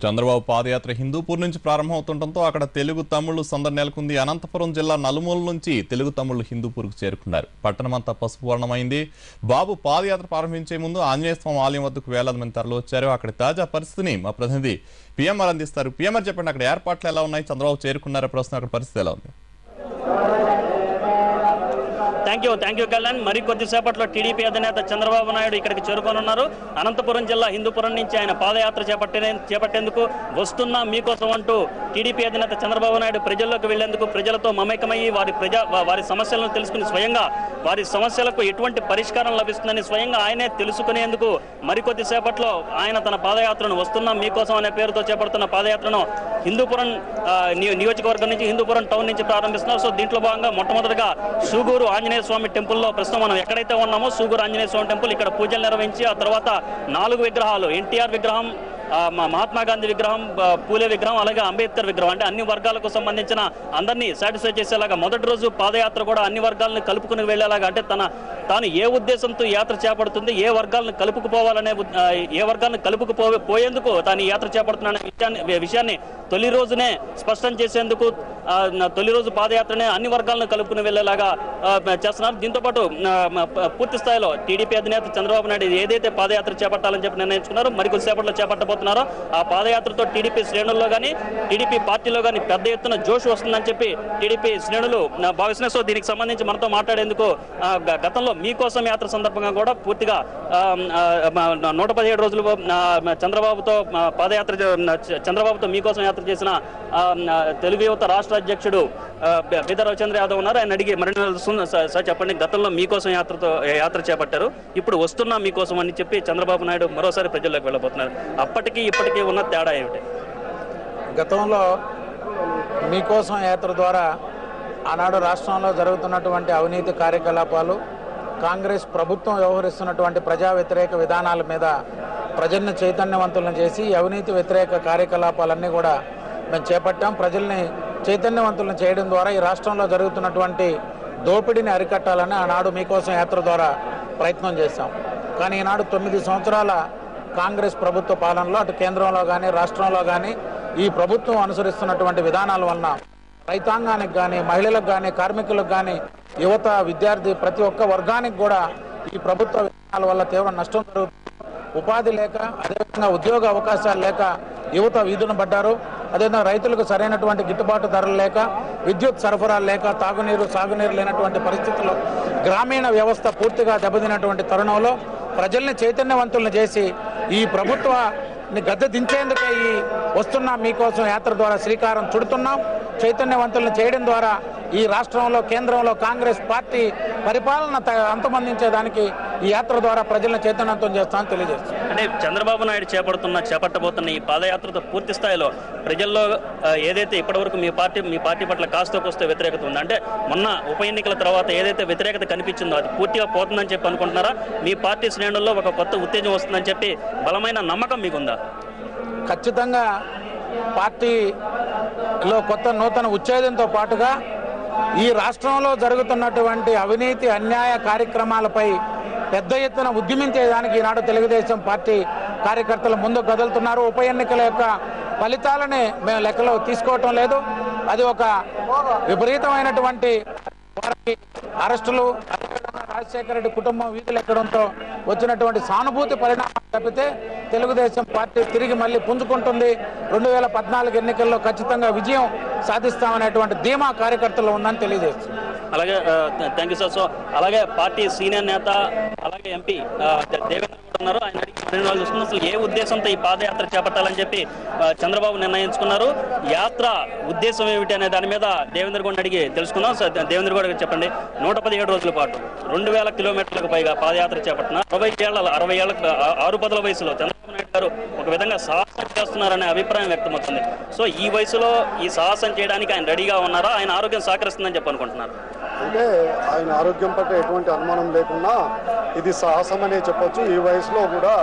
చంద్రబాబు పాదయాత్ర హిందూపూర్ నుంచి ప్రారంభమవుతుండటంతో అక్కడ తెలుగు తమ్ముళ్లు సందడి నెలకొంది. అనంతపురం జిల్లా నలుమూల నుంచి తెలుగు తమ్ముళ్లు హిందూపూర్కు చేరుకున్నారు. పట్టణమంతా పసుపు వర్ణమైంది. బాబు పాదయాత్ర ప్రారంభించే ముందు ఆంజనేయ స్వామి ఆలయం వద్దకు వేలాది మంది తరలి వచ్చారు. అక్కడి తాజా పరిస్థితిని మా ప్రతినిధి పిఎంఆర్ అందిస్తారు. పిఎంఆర్ చెప్పండి, అక్కడ ఏర్పాట్లు ఎలా ఉన్నాయి? చంద్రబాబు చేరుకున్నారా? ప్రస్తుతం అక్కడ పరిస్థితి ఎలా ఉంది? Thank you Kalyan. మరి కొద్దిసేపట్లో టీడీపీ అధినేత చంద్రబాబు నాయుడు ఇక్కడికి చేరుకోనున్నారు. అనంతపురం జిల్లా హిందూపురం నుంచి ఆయన పాదయాత్ర చేపట్టేందుకు వస్తున్నా మీకోసం అంటూ టీడీపీ అధినేత చంద్రబాబు నాయుడు ప్రజల్లోకి వెళ్లేందుకు, ప్రజలతో మమేకమయ్యి వారి సమస్యలను తెలుసుకుని స్వయంగా వారి సమస్యలకు ఎటువంటి పరిష్కారం లభిస్తుందని స్వయంగా ఆయనే తెలుసుకునేందుకు మరికొద్దిసేపట్లో ఆయన తన పాదయాత్రను వస్తున్నా మీకోసం అనే పేరుతో చేపడుతున్న పాదయాత్రను హిందూపురం నియోజకవర్గం నుంచి, హిందూపురం టౌన్ నుంచి ప్రారంభిస్తున్నారు. సో దీంట్లో భాగంగా మొట్టమొదటిగా సూగూరు ఆంజనేయ స్వామి టెంపుల్లో ప్రస్తుతం మనం ఎక్కడైతే ఉన్నామో సూగూరు ఆంజనేయ స్వామి టెంపుల్ ఇక్కడ పూజలు నిర్వహించి ఆ తర్వాత 4 విగ్రహాలు, ఎన్టీఆర్ విగ్రహం, మహాత్మా గాంధీ విగ్రహం, పూలే విగ్రహం, అలాగే అంబేద్కర్ విగ్రహం, అంటే అన్ని వర్గాలకు సంబంధించిన అందరినీ సాటిస్ఫై చేసేలాగా మొదటి రోజు పాదయాత్ర కూడా అన్ని వర్గాలను కలుపుకుని వెళ్లేలాగా, అంటే తాను ఏ ఉద్దేశంతో యాత్ర చేపడుతుంది, ఏ వర్గాలను కలుపుకుపోయేందుకు తాను యాత్ర చేపడుతున్న విషయాన్ని తొలి రోజునే స్పష్టం చేసేందుకు తొలి రోజు పాదయాత్రనే అన్ని వర్గాలను కలుపుకుని వెళ్లేలాగా చేస్తున్నారు. దీంతోపాటు పూర్తి స్థాయిలో టీడీపీ అధినేత చంద్రబాబు నాయుడు ఏదైతే పాదయాత్ర చేపట్టాలని చెప్పి నిర్ణయించుకున్నారో మరికొద్దిసేపట్లో చేపట్టబోతున్నారో ఆ పాదయాత్రతో టీడీపీ శ్రేణుల్లో కానీ, టీడీపీ పార్టీలో కానీ పెద్ద ఎత్తున జోష్ వస్తుందని చెప్పి టీడీపీ శ్రేణులు భావిస్తున్నారు. సో దీనికి సంబంధించి మనతో మాట్లాడేందుకు గతంలో మీకోసం యాత్ర సందర్భంగా కూడా పూర్తిగా 117 రోజులు చంద్రబాబుతో మీకోసం యాత్ర చేసిన తెలుగు యువత రాష్ట్ర అధ్యక్షుడు బిద రవిచంద్ర యాదవ్ ఉన్నారు. ఆయన అడిగి మరిన్ని సార్ చెప్పండి, గతంలో మీకోసం యాత్ర చేపట్టారు, ఇప్పుడు వస్తున్నా మీకోసం అని చెప్పి చంద్రబాబు నాయుడు మరోసారి ప్రజల్లోకి వెళ్ళబోతున్నారు. అప్పటికి ఇప్పటికీ ఉన్న తేడా ఏమిటి? గతంలో మీకోసం యాత్ర ద్వారా ఆనాడు రాష్ట్రంలో జరుగుతున్నటువంటి అవినీతి కార్యకలాపాలు, కాంగ్రెస్ ప్రభుత్వం వ్యవహరిస్తున్నటువంటి ప్రజా వ్యతిరేక విధానాల మీద ప్రజల్ని చైతన్యవంతులను చేసి అవినీతి వ్యతిరేక కార్యకలాపాలన్నీ కూడా మేము చేపట్టాం. ప్రజల్ని చైతన్యవంతులను చేయడం ద్వారా ఈ రాష్ట్రంలో జరుగుతున్నటువంటి దోపిడీని అరికట్టాలని ఆనాడు మీకోసం యాత్ర ద్వారా ప్రయత్నం చేశాం. కానీ ఈనాడు 9 సంవత్సరాల కాంగ్రెస్ ప్రభుత్వ పాలనలో అటు కేంద్రంలో కానీ రాష్ట్రంలో కానీ ఈ ప్రభుత్వం అనుసరిస్తున్నటువంటి విధానాల వలన రైతాంగానికి కానీ, మహిళలకు కానీ, కార్మికులకు కానీ, యువత, విద్యార్థి ప్రతి ఒక్క వర్గానికి కూడా ఈ ప్రభుత్వ విధానాల వల్ల తీవ్ర నష్టం జరుగుతుంది. ఉపాధి లేక, అదేవిధంగా ఉద్యోగ అవకాశాలు లేక యువత వీధున పడ్డారు. అదేవిధంగా రైతులకు సరైనటువంటి గిట్టుబాటు ధరలు లేక, విద్యుత్ సరఫరాలు లేక, తాగునీరు, సాగునీరు లేనటువంటి పరిస్థితుల్లో గ్రామీణ వ్యవస్థ పూర్తిగా దెబ్బతిన్నటువంటి తరుణంలో ప్రజల్ని చైతన్యవంతులను చేసి ఈ ప్రభుత్వాన్ని గద్దె దించేందుకే ఈ వస్తున్నా మీకోసం యాత్ర ద్వారా శ్రీకారం చుడుతున్నాం. చైతన్యవంతులను చేయడం ద్వారా ఈ రాష్ట్రంలో, కేంద్రంలో కాంగ్రెస్ పార్టీ పరిపాలన అంతమొందించేదానికి ఈ యాత్ర ద్వారా ప్రజలను చైతన్యవంతం చేస్తామని తెలియజేస్తాం. అంటే చంద్రబాబు నాయుడు చేపట్టబోతున్న ఈ పాదయాత్రతో పూర్తి స్థాయిలో ప్రజల్లో ఏదైతే ఇప్పటివరకు మీ పార్టీ పట్ల కాస్తో కోస్తో వ్యతిరేకత ఉంది, అంటే మొన్న ఉప ఎన్నికల తర్వాత ఏదైతే వ్యతిరేకత కనిపించిందో అది పూర్తిగా పోతుందని చెప్పి అనుకుంటున్నారా? మీ పార్టీ శ్రేణుల్లో ఒక కొత్త ఉత్తేజం వస్తుందని చెప్పి బలమైన నమ్మకం మీకుందా? ఖచ్చితంగా పార్టీలో కొత్త నూతన ఉత్తేజంతో పాటుగా ఈ రాష్ట్రంలో జరుగుతున్నటువంటి అవినీతి, అన్యాయ కార్యక్రమాలపై పెద్ద ఎత్తున ఉద్యమించేదానికి ఈనాడు తెలుగుదేశం పార్టీ కార్యకర్తలు ముందుకు కదులుతున్నారు. ఉప ఎన్నికల యొక్క ఫలితాలని మేము లెక్కలో తీసుకోవటం లేదు. అది ఒక విపరీతమైనటువంటి వారికి అరెస్టులు, రాజశేఖర రెడ్డి కుటుంబం వీధులు ఎక్కడంతో వచ్చినటువంటి సానుభూతి పరిణామాలు తప్పితే తెలుగుదేశం పార్టీ తిరిగి మళ్ళీ పుంజుకుంటుంది. 2014 ఎన్నికల్లో ఖచ్చితంగా విజయం సాధిస్తామనేటువంటి ధీమా కార్యకర్తలు ఉందని తెలియజేస్తుంది. అలాగే థ్యాంక్ యూ సార్. సో అలాగే పార్టీ సీనియర్ నేత, అలాగే ఎంపీ దేవేంద్ర కూడా ఉన్నారు. ఆయన అడిగి చూస్తున్నారు, అసలు ఏ ఉద్దేశంతో ఈ పాదయాత్ర చేపట్టాలని చెప్పి చంద్రబాబు నిర్ణయించుకున్నారు, యాత్ర ఉద్దేశం ఏమిటి అనే దాని మీద దేవేంద్ర గౌడ్ అడిగి తెలుసుకుందాం. సార్ దేవేంద్ర గౌడ్ చెప్పండి, 117 రోజుల పాటు 2000 కిలోమీటర్లకు పైగా పాదయాత్ర చేపట్టిన 60 ఏళ్ల 6 వయసులో చంద్రబాబు నాయుడు గారు ఒక విధంగా సాహసం చేస్తున్నారనే అభిప్రాయం వ్యక్తమవుతుంది. సో ఈ వయసులో ఈ సాహసం చేయడానికి ఆయన రెడీగా ఉన్నారా? ఆయన ఆరోగ్యం సహకరిస్తుందని చెప్పి అనుకుంటున్నారు? అంటే ఆయన ఆరోగ్యం పట్ల ఎటువంటి అనుమానం లేకున్నా ఇది సాహసం అనే చెప్పొచ్చు. ఈ వయసులో కూడా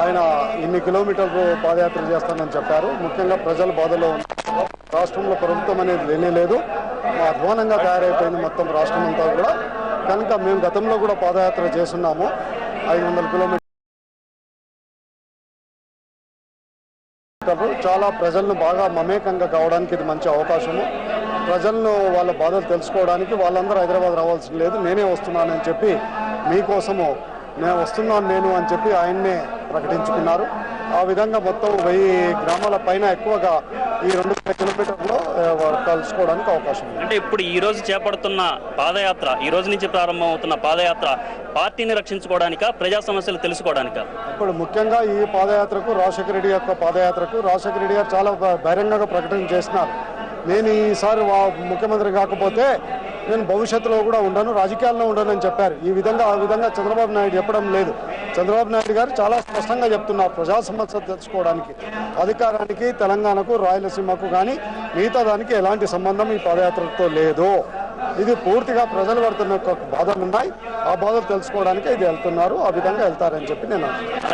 ఆయన ఇన్ని కిలోమీటర్లు పాదయాత్ర చేస్తానని చెప్పారు. ముఖ్యంగా ప్రజల బాధలో ఉన్నారు. రాష్ట్రంలో ప్రభుత్వం అనేది లేనే లేదు, అధ్వానంగా తయారైపోయింది మొత్తం రాష్ట్రం అంతా కూడా. కనుక మేము గతంలో కూడా పాదయాత్ర చేస్తున్నాము. 500 కిలోమీటర్లు చేయగలరు. చాలా ప్రజలను బాగా మమేకంగా కావడానికి ఇది మంచి అవకాశము. ప్రజలను వాళ్ళ బాధలు తెలుసుకోవడానికి వాళ్ళందరూ హైదరాబాద్ రావాల్సిన లేదు, నేనే వస్తున్నానని చెప్పి మీకోసము నేను వస్తున్నాను నేను అని చెప్పి ఆయన్నే ప్రకటించుకున్నారు. ఆ విధంగా మొత్తం 1000 గ్రామాల పైన ఎక్కువగా ఈ 200 కిలోమీటర్లో కలుసుకోవడానికి అవకాశం ఉంది. అంటే ఇప్పుడు ఈ రోజు చేపడుతున్న పాదయాత్ర, ఈ రోజు నుంచి ప్రారంభమవుతున్న పాదయాత్ర పార్టీని రక్షించుకోవడానికా, ప్రజా సమస్యలు తెలుసుకోవడానికా? ఇప్పుడు ముఖ్యంగా ఈ పాదయాత్రకు, రాజశేఖర రెడ్డి యొక్క పాదయాత్రకు రాజశేఖర రెడ్డి గారు చాలా బహిరంగంగా ప్రకటన చేసినారు. నేను ఈసారి ముఖ్యమంత్రి కాకపోతే నేను భవిష్యత్తులో కూడా ఉండను, రాజకీయాల్లో ఉండను అని చెప్పారు. ఆ విధంగా చంద్రబాబు నాయుడు చెప్పడం లేదు. చంద్రబాబు నాయుడు గారు చాలా స్పష్టంగా చెప్తున్నారు, ప్రజా సమస్యలు తెలుసుకోవడానికి అధికారానికి, తెలంగాణకు, రాయలసీమకు కానీ మిగతా దానికి ఎలాంటి సంబంధం ఈ పాదయాత్రతో లేదు. ఇది పూర్తిగా ప్రజలు పడుతున్న బాధలు ఉన్నాయి, ఆ బాధలు తెలుసుకోవడానికి ఇది వెళ్తున్నారు, ఆ విధంగా వెళ్తారని చెప్పి నేను